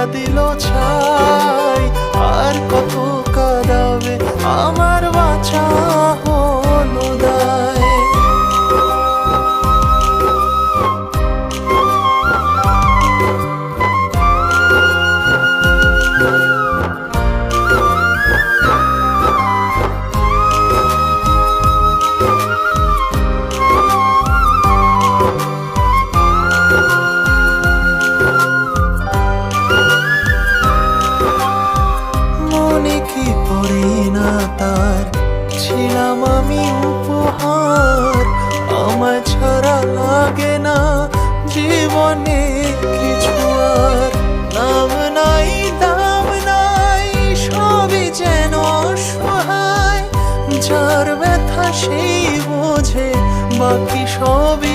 দিয়া দিল ছাই। আর কত কাঁদাবে আমার বাঁচা হলো দায়। মনে কি পড়ে না তার ছিলাম আমি উপহার। আমায় ছাড়া লাগে না জীবনে কিছু আর। নাম নাই দাম নাই সবই যেন অসহায়। যার ব্যথা সেই বোঝে বাকি সবই